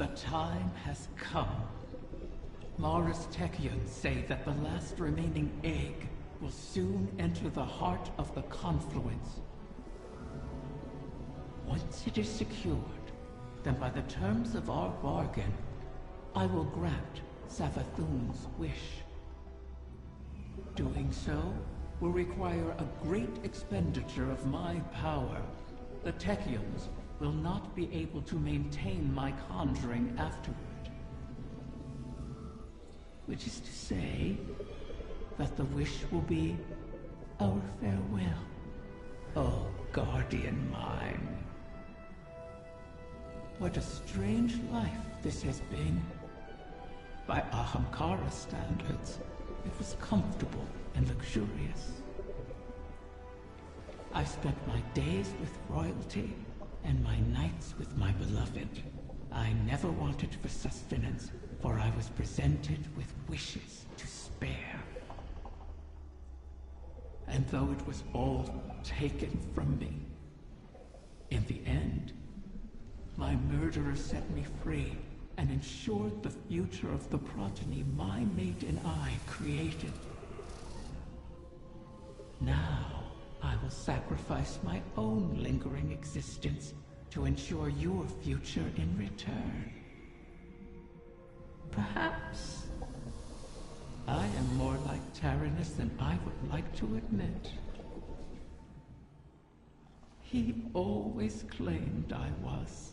The time has come. Mara's Techeuns say that the last remaining egg will soon enter the heart of the confluence. Once it is secured, then by the terms of our bargain, I will grant Savathun's wish. Doing so will require a great expenditure of my power. The Techeuns will not be able to maintain my conjuring afterward. Which is to say, that the wish will be our farewell. Oh, guardian mine. What a strange life this has been. By Ahamkara standards, it was comfortable and luxurious. I spent my days with royalty and my nights with my beloved. I never wanted for sustenance, for I was presented with wishes to spare. And though it was all taken from me, in the end, my murderer set me free and ensured the future of the progeny my mate and I created. Now, I will sacrifice my own lingering existence to ensure your future in return. Perhaps I am more like Taranis than I would like to admit. He always claimed I was.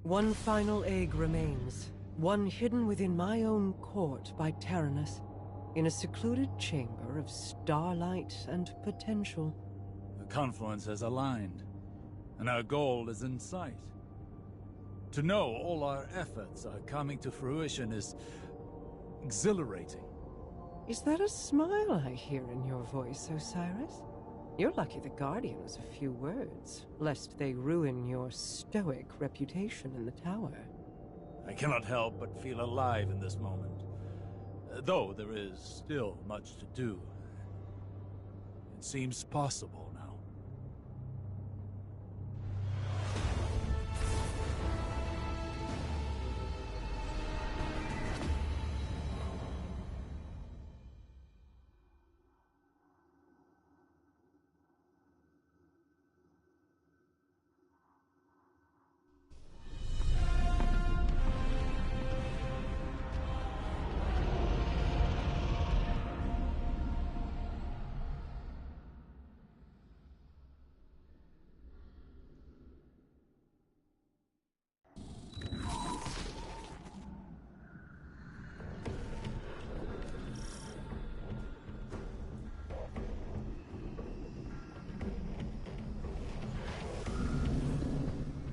One final egg remains, one hidden within my own court by Taranis, in a secluded chamber of starlight and potential. The confluence has aligned, and our goal is in sight. To know all our efforts are coming to fruition is exhilarating. Is that a smile I hear in your voice, Osiris? You're lucky the Guardian was a few words, lest they ruin your stoic reputation in the tower. I cannot help but feel alive in this moment, though there is still much to do. It seems possible now.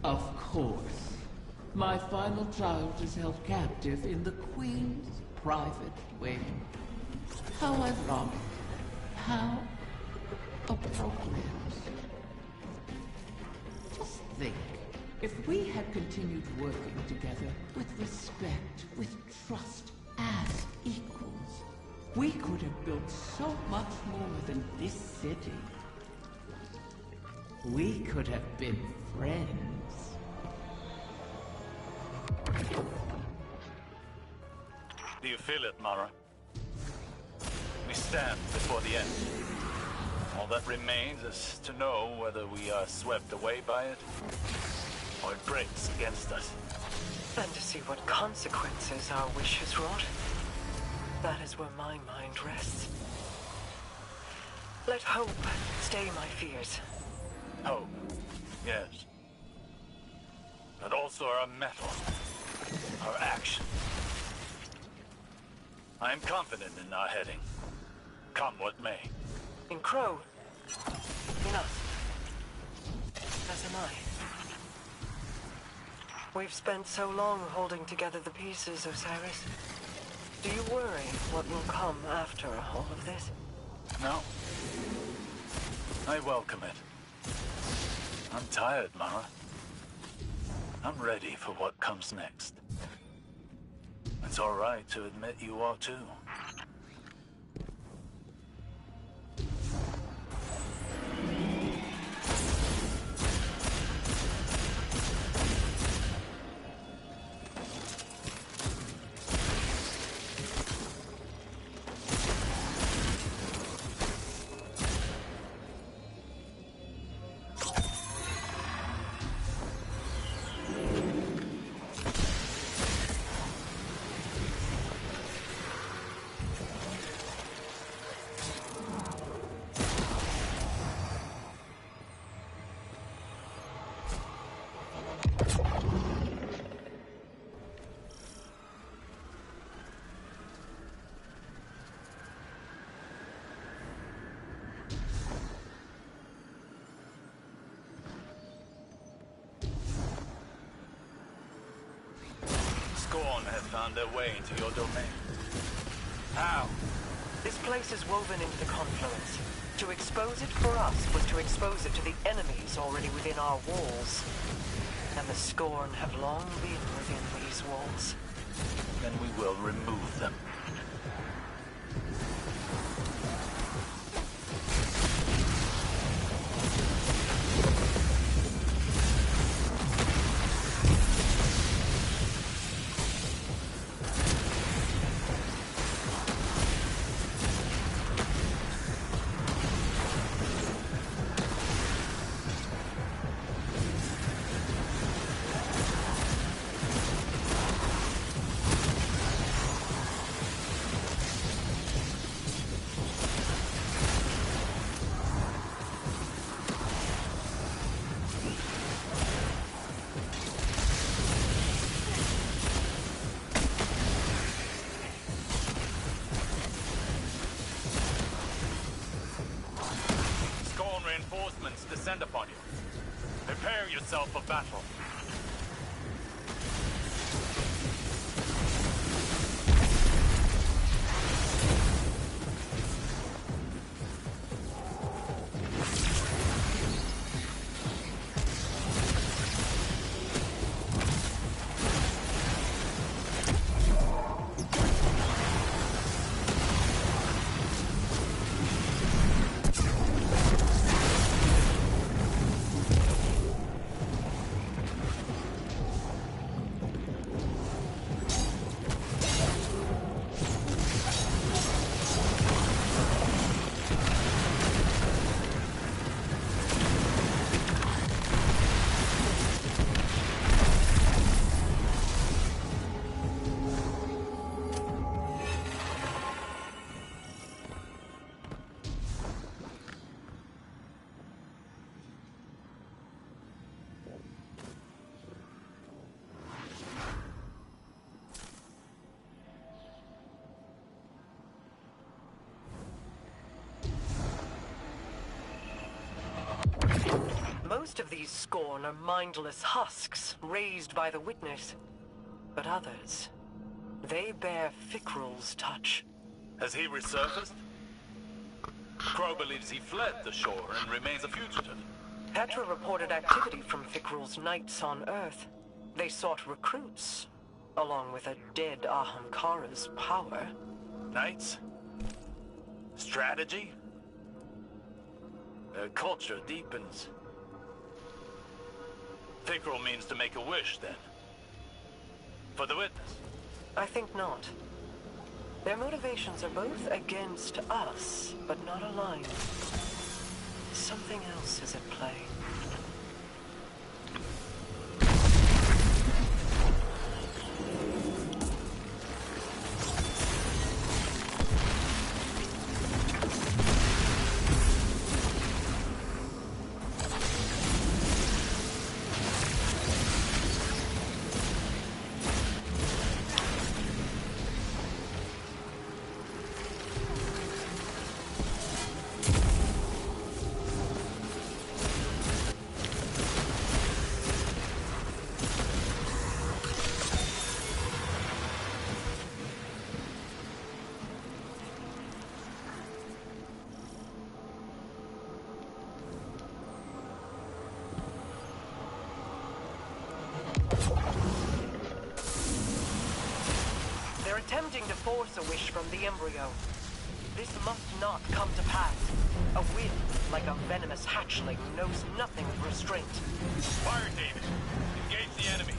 Of course. My final child is held captive in the Queen's private wing. How ironic. How appropriate. Just think, if we had continued working together with respect, with trust, as equals, we could have built so much more than this city. We could have been friends. Do you feel it, Mara? We stand before the end. All that remains is to know whether we are swept away by it, or it breaks against us. And to see what consequences our wish has wrought. That is where my mind rests. Let hope stay my fears. Hope, yes. But also our mettle, our action. I am confident in our heading. Come what may. In Crow, in us, as am I. We've spent so long holding together the pieces, Osiris. Do you worry what will come after all of this? No. I welcome it. I'm tired, Mara. I'm ready for what comes next. It's all right to admit you are too. Scorn have found their way into your domain. How? This place is woven into the confluence. To expose it for us was to expose it to the enemies already within our walls. And the Scorn have long been within these walls. Then we will remove them. Reinforcements descend upon you. Prepare yourself for battle. Most of these Scorn are mindless husks raised by the Witness. But others, they bear Fikrul's touch. Has he resurfaced? Crow believes he fled the shore and remains a fugitive. Petra reported activity from Fikrul's knights on Earth. They sought recruits, along with a dead Ahamkara's power. Knights? Strategy? Their culture deepens. Fikrul means to make a wish, then. For the Witness? I think not. Their motivations are both against us, but not aligned. Something else is at play. attempting to force a wish from the embryo. This must not come to pass. A wind, like a venomous hatchling, knows nothing of restraint. Fire, David. Engage the enemy.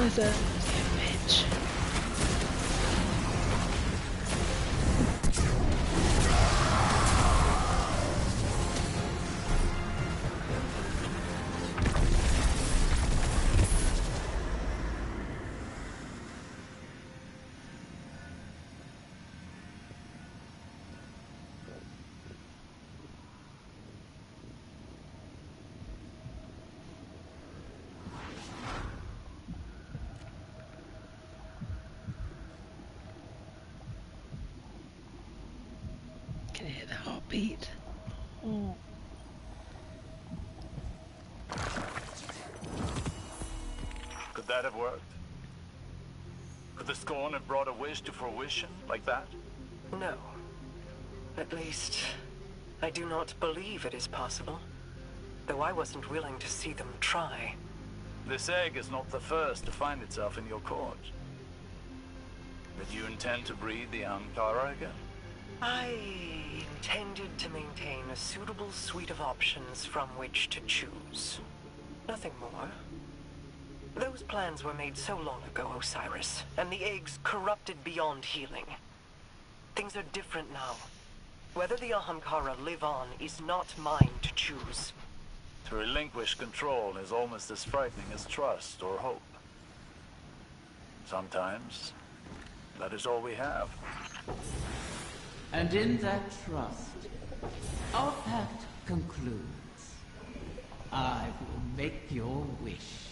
was a bitch. Can hear the heartbeat. Oh. Could that have worked? Could the Scorn have brought a wish to fruition like that? No. At least, I do not believe it is possible. Though I wasn't willing to see them try. This egg is not the first to find itself in your court. But you intend to breed the Ahamkara again? I intended to maintain a suitable suite of options from which to choose. Nothing more. Those plans were made so long ago, Osiris, and the eggs corrupted beyond healing. Things are different now. Whether the Ahamkara live on is not mine to choose. To relinquish control is almost as frightening as trust or hope. Sometimes, that is all we have. And in that trust, our pact concludes. I will make your wish.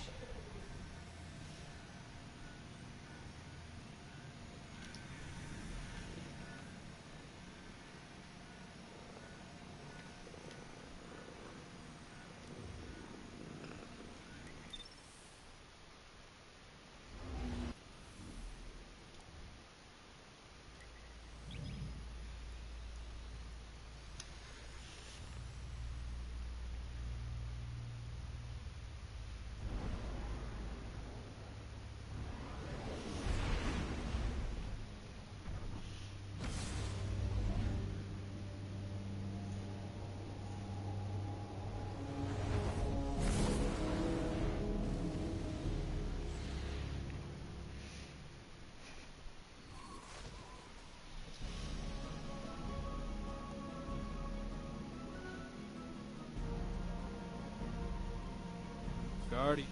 Guardian.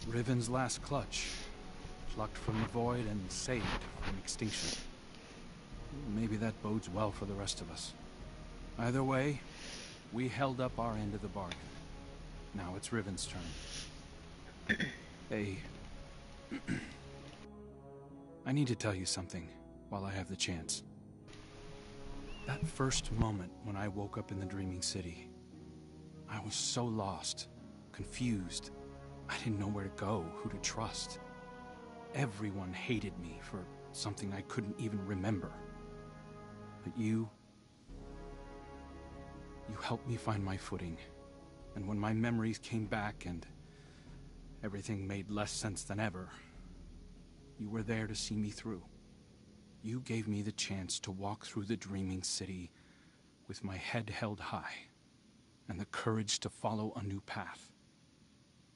Riven's last clutch. Plucked from the void and saved from extinction. Maybe that bodes well for the rest of us. Either way, we held up our end of the bargain. Now it's Riven's turn. Hey. I need to tell you something while I have the chance. That first moment when I woke up in the Dreaming City, I was so lost. Confused. I didn't know where to go, who to trust. Everyone hated me for something I couldn't even remember. But you helped me find my footing. And when my memories came back and everything made less sense than ever, You were there to see me through. You gave me the chance to walk through the Dreaming City with my head held high and the courage to follow a new path.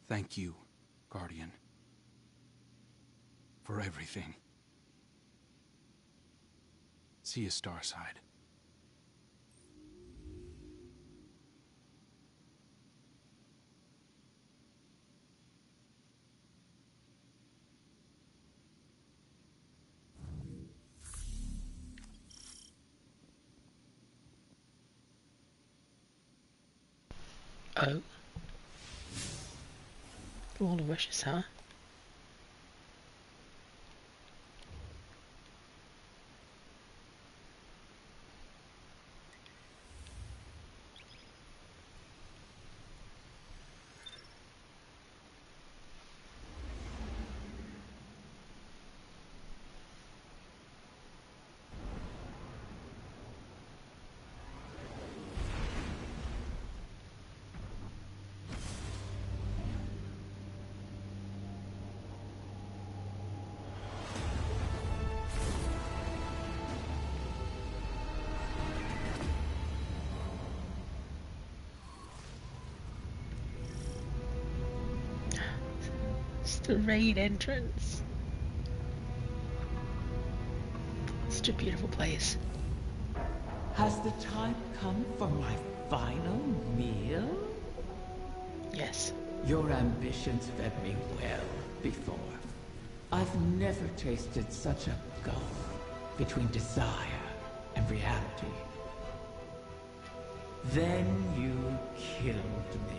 Thank you, Guardian, for everything. See you, Starside. Oh. Wall of Wishes, huh? It's the raid entrance. Such a beautiful place. Has the time come for my final meal? Yes. Your ambitions fed me well before. I've never tasted such a gulf between desire and reality. Then you killed me.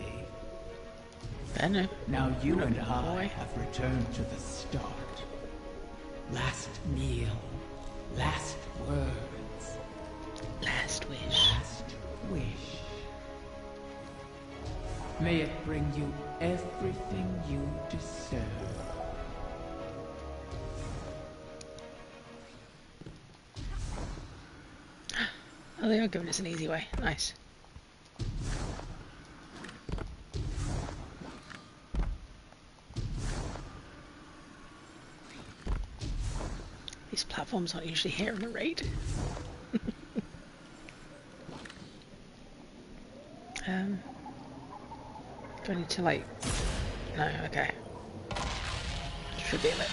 Venom. Now you and Boy. I have returned to the start. Last meal, last words, Last wish. last wish. May it bring you everything you deserve. Oh, they are giving us an easy way. Nice. These platforms aren't usually here in a raid. Do I need to like... No, okay. Should be a bit.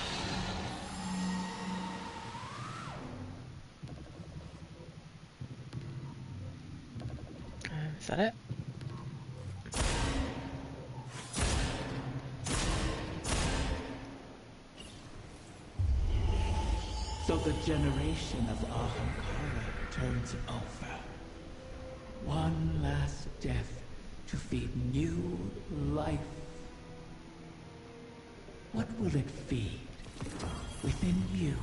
Is that it? So the generation of Ahamkara turns over. One last death to feed new life. What will it feed within you?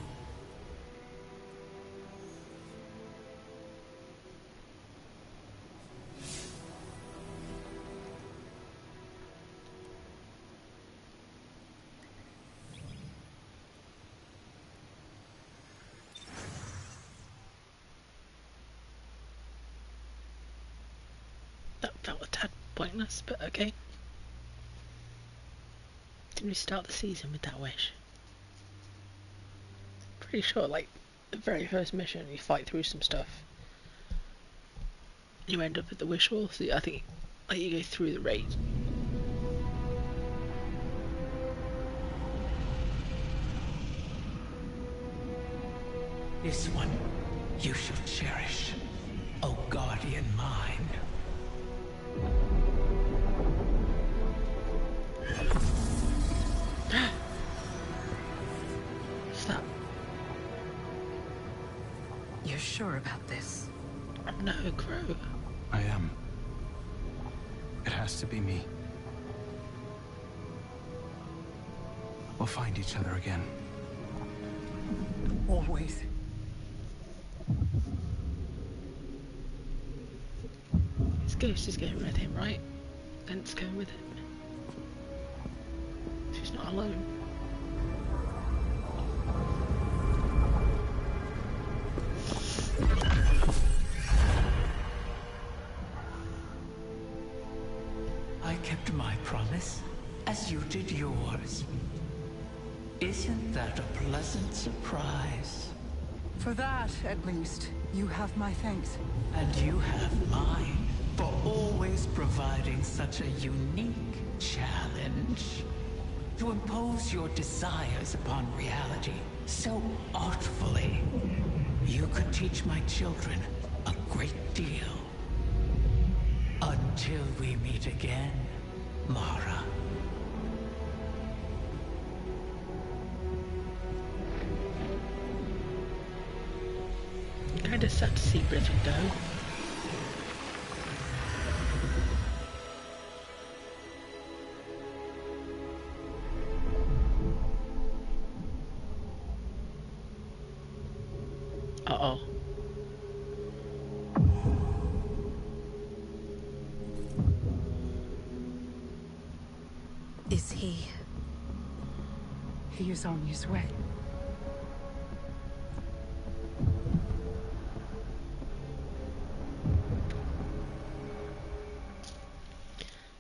That felt a tad pointless, but okay. Didn't we start the season with that wish? Pretty sure, like, the very first mission, you fight through some stuff. You end up at the wish wall, so I think, like, you go through the raid. This one you shall cherish, O guardian mine. What's that? You're sure about this? No, Crow. I am. It has to be me. We'll find each other again. Always. His ghost is going with him, right? Lent's going with him. She's not alone. I kept my promise, as you did yours. Isn't that a pleasant surprise? For that, at least, you have my thanks. And you have mine for always providing such a unique challenge. To impose your desires upon reality so artfully. You could teach my children a great deal. Until we meet again, Mara. Kinda sad to see Riven go. Uh-oh. Is he? He is on his way.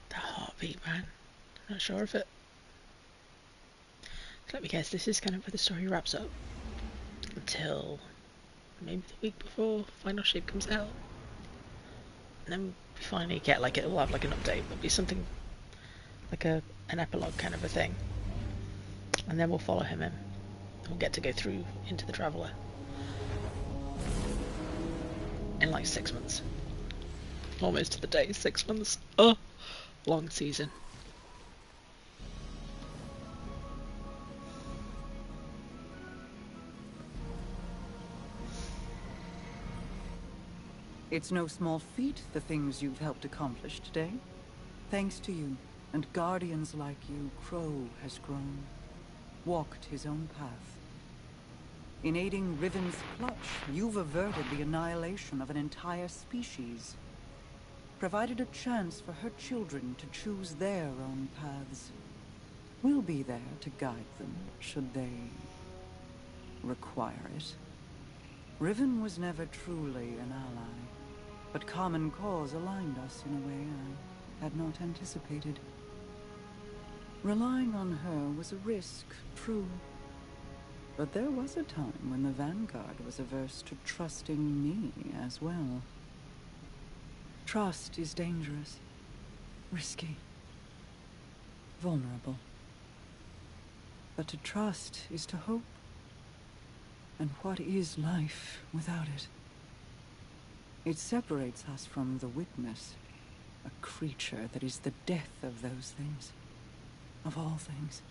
The heartbeat, man. Not sure of it. Let me guess, this is kind of where the story wraps up. Until maybe the week before Final Shape comes out. And then we finally get like, it'll have like an update. It'll be something like an epilogue kind of a thing. And then we'll follow him in. We'll get to go through into the Traveler. In like 6 months. Almost to the day, 6 months. Oh, long season. It's no small feat, the things you've helped accomplish today. Thanks to you, and guardians like you, Crow has grown. Walked his own path. In aiding Riven's clutch, you've averted the annihilation of an entire species. Provided a chance for her children to choose their own paths. We'll be there to guide them, should they require it. Riven was never truly an ally. But common cause aligned us in a way I had not anticipated. Relying on her was a risk, true. But there was a time when the Vanguard was averse to trusting me as well. Trust is dangerous, risky, vulnerable. But to trust is to hope. And what is life without it? It separates us from the witness, a creature that is the death of those things, of all things.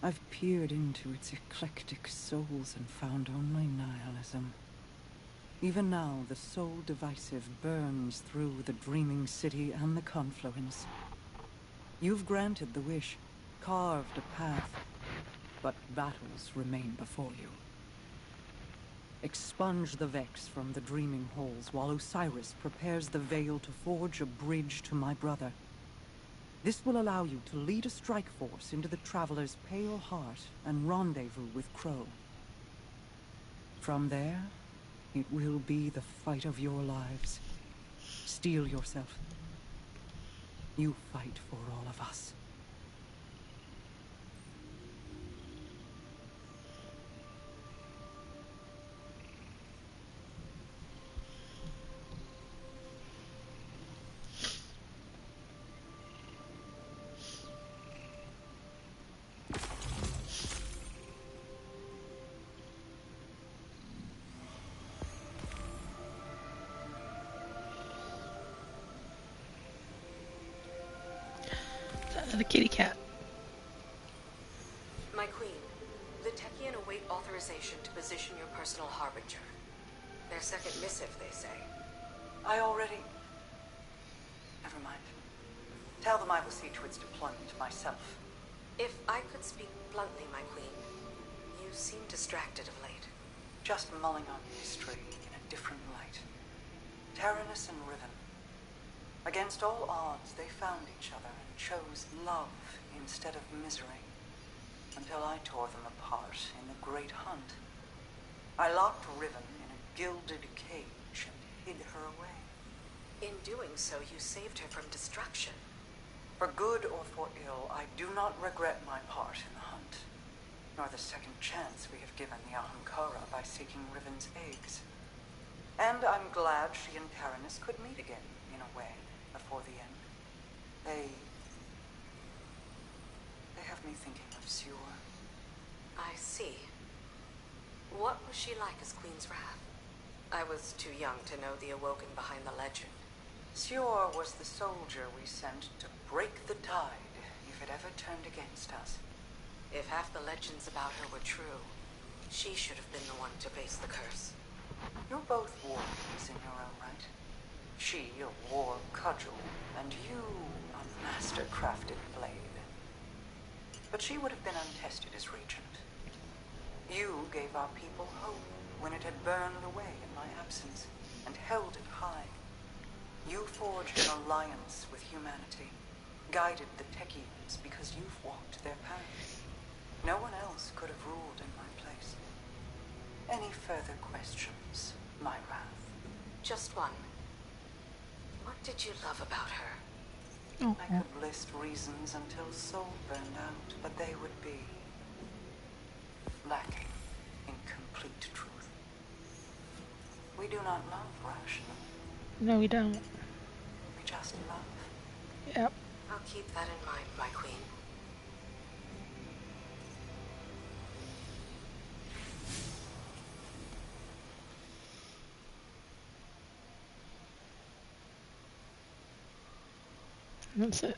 I've peered into its eclectic souls and found only nihilism. Even now, the soul divisive burns through the dreaming city and the confluence. You've granted the wish, carved a path, but battles remain before you. Expunge the Vex from the dreaming halls while Osiris prepares the veil to forge a bridge to my brother. This will allow you to lead a strike force into the Traveler's pale heart and rendezvous with Crow. From there, it will be the fight of your lives. Steel yourself. You fight for all of us. The kitty cat. My queen, the Techien await authorization to position your personal harbinger. Their second missive, they say. I already... Never mind. Tell them I will see to its deployment myself. If I could speak bluntly, my queen, you seem distracted of late. Just mulling on history in a different light. Taranis and Riven. Against all odds, they found each other and chose love instead of misery. Until I tore them apart in the Great Hunt. I locked Riven in a gilded cage and hid her away. In doing so, you saved her from destruction. For good or for ill, I do not regret my part in the hunt. nor the second chance we have given the Ahamkara by seeking Riven's eggs. And I'm glad she and Taranis could meet again, in a way, before the end. They have me thinking of Sior. I see. What was she like as Queen's Wrath? I was too young to know the Awoken behind the legend. Sior was the soldier we sent to break the tide if it ever turned against us. If half the legends about her were true, she should have been the one to face the curse. You're both warriors in your own right. She a war cudgel, and you a master-crafted blade. But she would have been untested as regent. You gave our people hope when it had burned away in my absence, and held it high. You forged an alliance with humanity, guided the Techeuns because you've walked their path. No one else could have ruled in my place. Any further questions, my Wrath? Just one. What did you love about her? Oh, I could list reasons until soul burned out, but they would be lacking in complete truth. We do not love rationally. no, we don't. We just love. Yep. I'll keep that in mind, my queen. That's it.